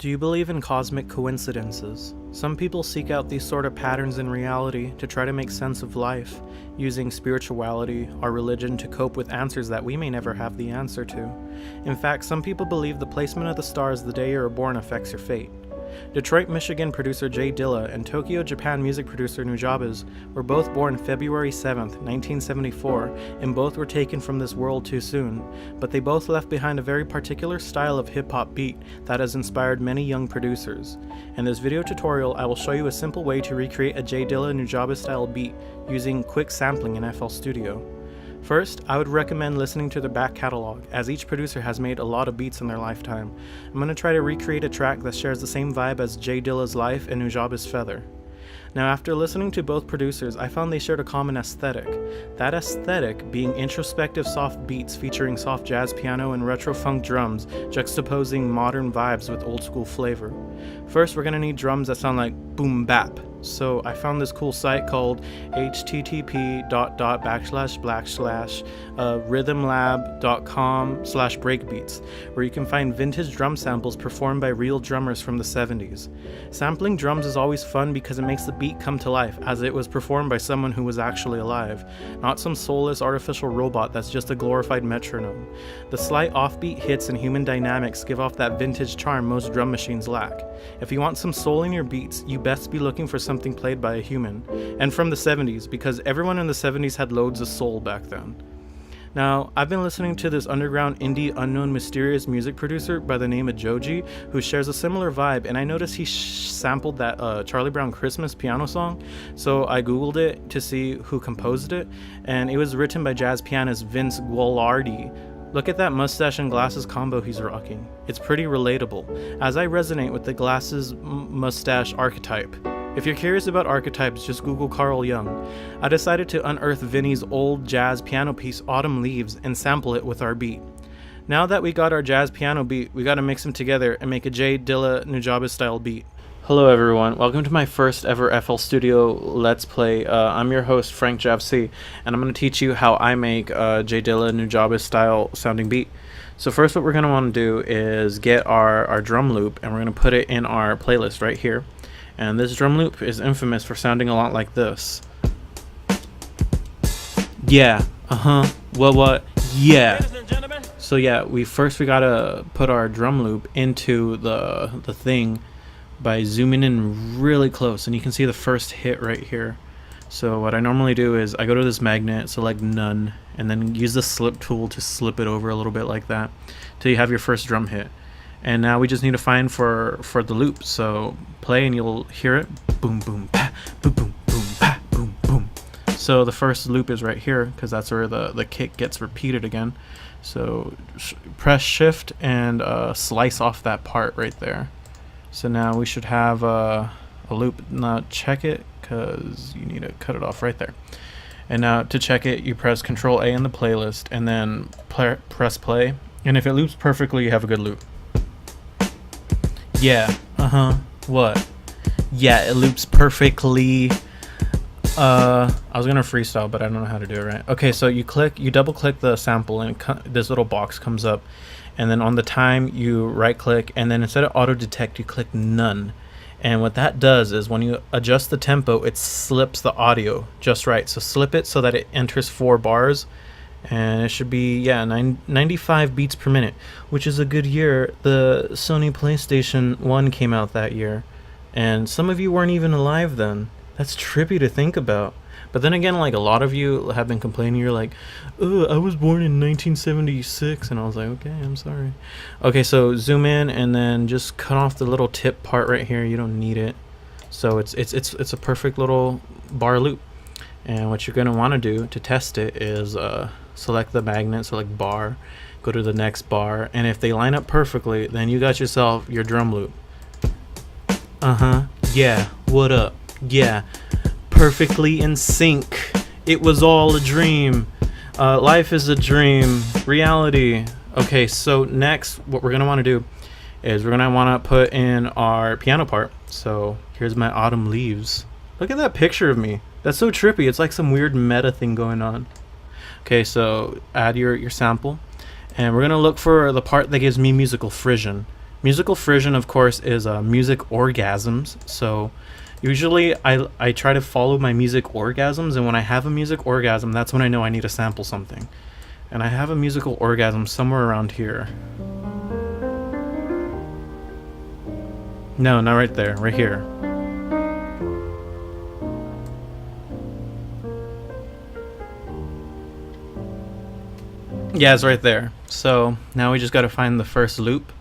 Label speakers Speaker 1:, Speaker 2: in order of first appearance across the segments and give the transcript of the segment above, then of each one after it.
Speaker 1: Do you believe in cosmic coincidences? Some people seek out these sort of patterns in reality to try to make sense of life, using spirituality or religion to cope with answers that we may never have the answer to. In fact, some people believe the placement of the stars the day you are born affects your fate. Detroit, Michigan producer J Dilla and Tokyo, Japan music producer Nujabes were both born February 7th, 1974, and both were taken from this world too soon, but they both left behind a very particular style of hip-hop beat that has inspired many young producers. In this video tutorial, I will show you a simple way to recreate a J Dilla Nujabes style beat using quick sampling in FL Studio. First, I would recommend listening to their back catalog, as each producer has made a lot of beats in their lifetime. I'm going to try to recreate a track that shares the same vibe as J Dilla's Life and Nujabes' Feather. Now, after listening to both producers, I found they shared a common aesthetic. That aesthetic being introspective soft beats featuring soft jazz piano and retro funk drums, juxtaposing modern vibes with old school flavor. First, we're going to need drums that sound like boom bap. So I found this cool site called http://rhythmlab.com/breakbeats, where you can find vintage drum samples performed by real drummers from the 70s. Sampling drums is always fun because it makes the beat come to life, as it was performed by someone who was actually alive, not some soulless artificial robot that's just a glorified metronome. The slight offbeat hits and human dynamics give off that vintage charm most drum machines lack. If you want some soul in your beats, you best be looking for something played by a human, and from the 70s, because everyone in the 70s had loads of soul back then. Now, I've been listening to this underground indie unknown mysterious music producer by the name of Joji, who shares a similar vibe, and I noticed he sampled that Charlie Brown Christmas piano song, so I googled it to see who composed it, and it was written by jazz pianist Vince Guaraldi. Look at that mustache and glasses combo he's rocking. It's pretty relatable, as I resonate with the glasses mustache archetype. If you're curious about archetypes, just Google Carl Jung. I decided to unearth Vinny's old jazz piano piece Autumn Leaves and sample it with our beat. Now that we got our jazz piano beat, we gotta mix them together and make a J Dilla Nujabes style beat. Hello everyone, welcome to my first ever FL Studio Let's Play. I'm your host Frank Javc, and I'm going to teach you how I make a J Dilla Nujabes style sounding beat. So first what we're going to want to do is get our drum loop, and we're going to put it in our playlist right here. And this drum loop is infamous for sounding a lot like this. Yeah, what, yeah. So yeah, we gotta put our drum loop into the thing by zooming in really close, and you can see the first hit right here. So what I normally do is I go to this magnet, select none, and then use the slip tool to slip it over a little bit like that till you have your first drum hit. And now we just need to find for the loop. So play and you'll hear it. Boom boom pa, boom boom boom pa, boom boom. So the first loop is right here because that's where the kick gets repeated again. So press shift and slice off that part right there. So now we should have a loop. Now check it, because you need to cut it off right there. And now to check it, you press Control A in the playlist and then press play. And if it loops perfectly, you have a good loop. Yeah, what? Yeah, it loops perfectly. I was gonna freestyle, but I don't know how to do it right. Okay, so you double click the sample, and this little box comes up. And then on the time, you right click, and then instead of auto detect, you click none. And what that does is when you adjust the tempo, it slips the audio just right. So slip it so that it enters 4 bars, and it should be 95 beats per minute, which is a good year. The Sony PlayStation 1 came out that year, and some of you weren't even alive then. That's trippy to think about. But then again, like, a lot of you have been complaining. You're like, oh, I was born in 1976. And I was like, okay, I'm sorry. Okay, so zoom in and then just cut off the little tip part right here. You don't need it. So it's a perfect little bar loop. And what you're going to want to do to test it is select the magnet, select bar, go to the next bar. And if they line up perfectly, then you got yourself your drum loop. Yeah, what up? Yeah. Perfectly in sync. It was all a dream. Life is a dream. Reality. Okay, so next what we're gonna want to do is we're gonna want to put in our piano part. So here's my Autumn Leaves. Look at that picture of me. That's so trippy. It's like some weird meta thing going on. Okay, so add your sample, and we're gonna look for the part that gives me musical frisson. Musical frisson, of course, is music orgasms. So usually I try to follow my music orgasms, and when I have a music orgasm, that's when I know I need to sample something. And I have a musical orgasm somewhere around here. No, not right there, right here. Yeah, it's right there. So now we just gotta find the first loop.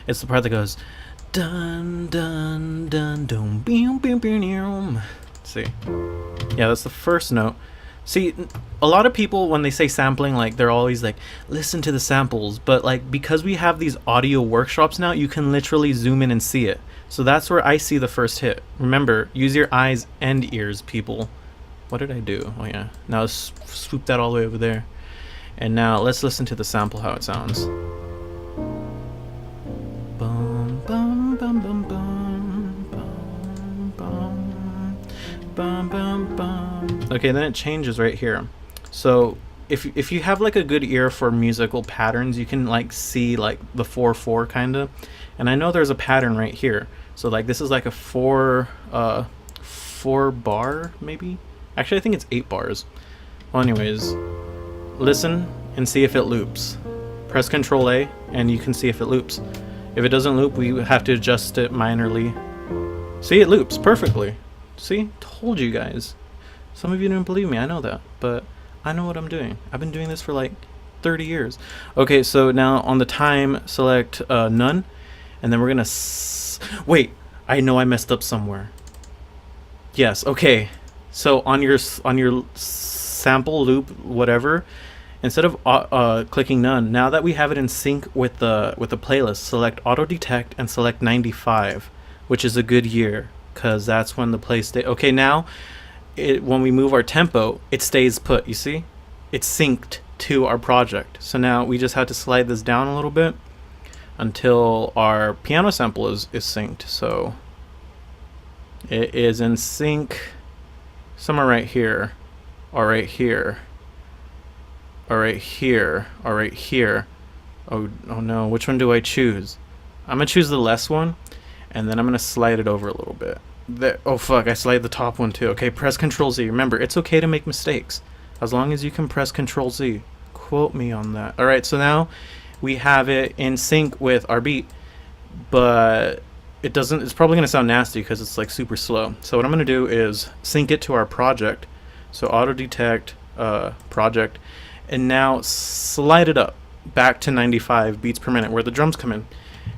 Speaker 1: It's the part that goes dun dun dun dun boom boom boom. See, yeah, that's the first note. See, a lot of people when they say sampling, like they're always like, listen to the samples, but like because we have these audio workshops now, you can literally zoom in and see it. So that's where I see the first hit. Remember, use your eyes and ears, people. What did I do? Oh yeah, now swoop that all the way over there. And now let's listen to the sample, how it sounds. Bum, bum, bum, bum, bum, bum, bum, bum, bum, bum. Okay, then it changes right here. So if you have like a good ear for musical patterns, you can like see like the 4/4 kind of. And I know there's a pattern right here. So like this is like a 4 bar maybe. Actually, I think it's 8 bars. Well, anyways. Listen and see if it loops. Press Control A and you can see if it loops. If it doesn't loop, we have to adjust it minorly. See, it loops perfectly. See, told you guys. Some of you didn't believe me, I know that, but I know what I'm doing. I've been doing this for like 30 years. Okay, so now on the time, select none, and then we're gonna wait, I know I messed up somewhere. Yes, okay. So on your sample loop, whatever, instead of clicking none, now that we have it in sync with the playlist, select auto detect and select 95, which is a good year because that's when the play stay. Okay, now when we move our tempo, it stays put. You see, it's synced to our project. So now we just have to slide this down a little bit until our piano sample is synced. So it is in sync somewhere right here, or right here, or right here, or right here. Oh no, which one do I choose? I'm gonna choose the less one, and then I'm gonna slide it over a little bit. There, oh fuck, I slide the top one too. Okay, press Control Z. Remember, it's okay to make mistakes as long as you can press Control Z. Quote me on that. All right, so now we have it in sync with our beat, but it doesn't. It's probably gonna sound nasty because it's like super slow. So what I'm gonna do is sync it to our project. So auto detect project, and now slide it up back to 95 beats per minute where the drums come in.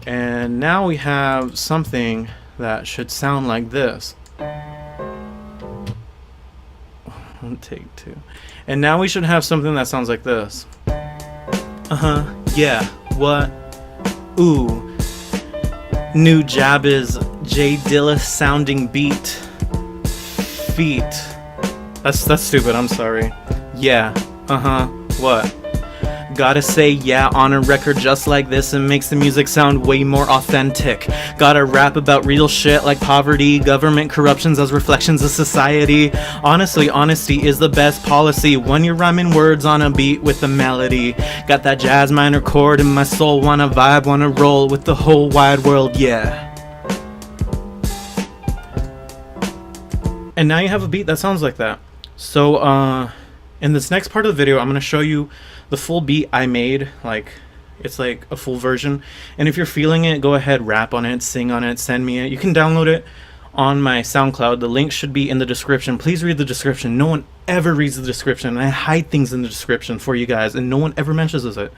Speaker 1: And now we have something that should sound like this. Take 2. And now we should have something that sounds like this. Yeah, what? Ooh. New Jabez J Dilla sounding beat. Feet. That's stupid, I'm sorry. Yeah, what? Gotta say yeah on a record just like this, and makes the music sound way more authentic. Gotta rap about real shit like poverty, government corruptions as reflections of society. Honestly, honesty is the best policy when you're rhyming words on a beat with a melody. Got that jazz minor chord in my soul, wanna vibe, wanna roll with the whole wide world, yeah. And now you have a beat that sounds like that. So in this next part of the video, I'm going to show you the full beat I made. Like, it's like a full version. And if you're feeling it, go ahead, rap on it, sing on it, send me it. You can download it on my SoundCloud. The link should be in the description. Please read the description. No one ever reads the description, and I hide things in the description for you guys, and no one ever mentions it.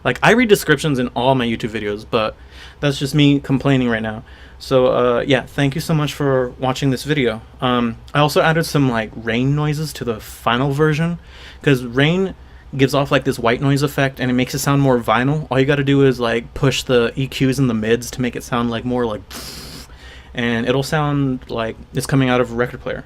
Speaker 1: Like, I read descriptions in all my YouTube videos, but that's just me complaining right now. So yeah, thank you so much for watching this video. I also added some like rain noises to the final version, because rain gives off like this white noise effect and it makes it sound more vinyl. All you got to do is like push the EQs and the mids to make it sound like more like, and it'll sound like it's coming out of a record player.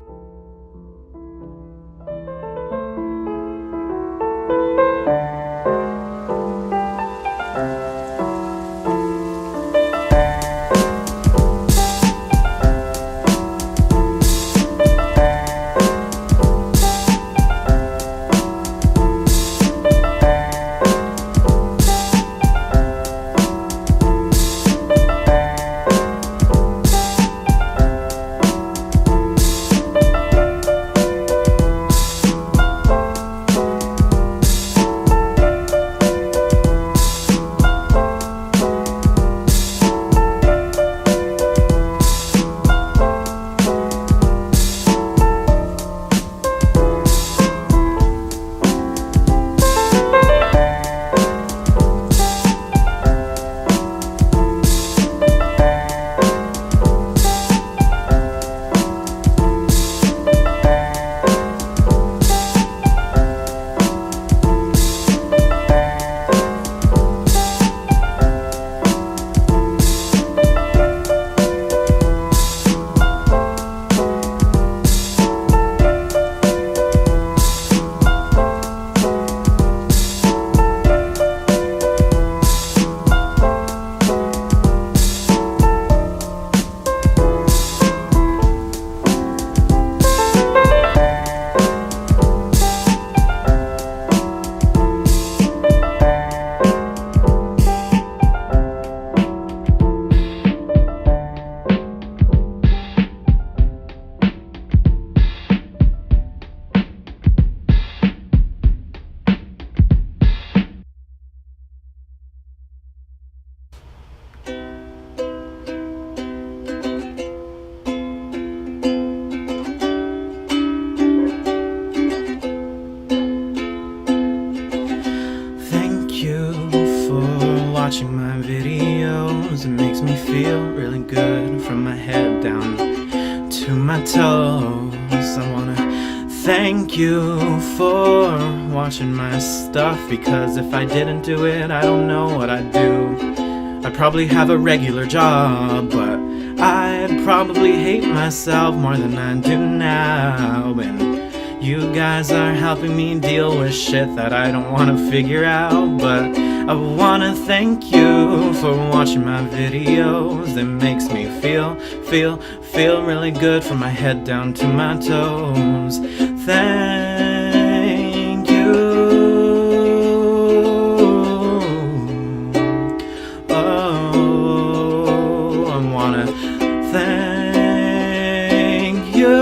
Speaker 1: good from my head down to my toes. I wanna thank you for watching my stuff, because if I didn't do it, I don't know what I'd do. I'd probably have a regular job, but I'd probably hate myself more than I do now. And you guys are helping me deal with shit that I don't want to figure out. But I want to thank you for watching my videos. It makes me feel really good from my head down to my toes. Thank you. Oh, I want to thank you.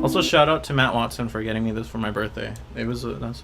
Speaker 1: Also, shout out to Matt Watson for getting me this for my birthday. That's what it was.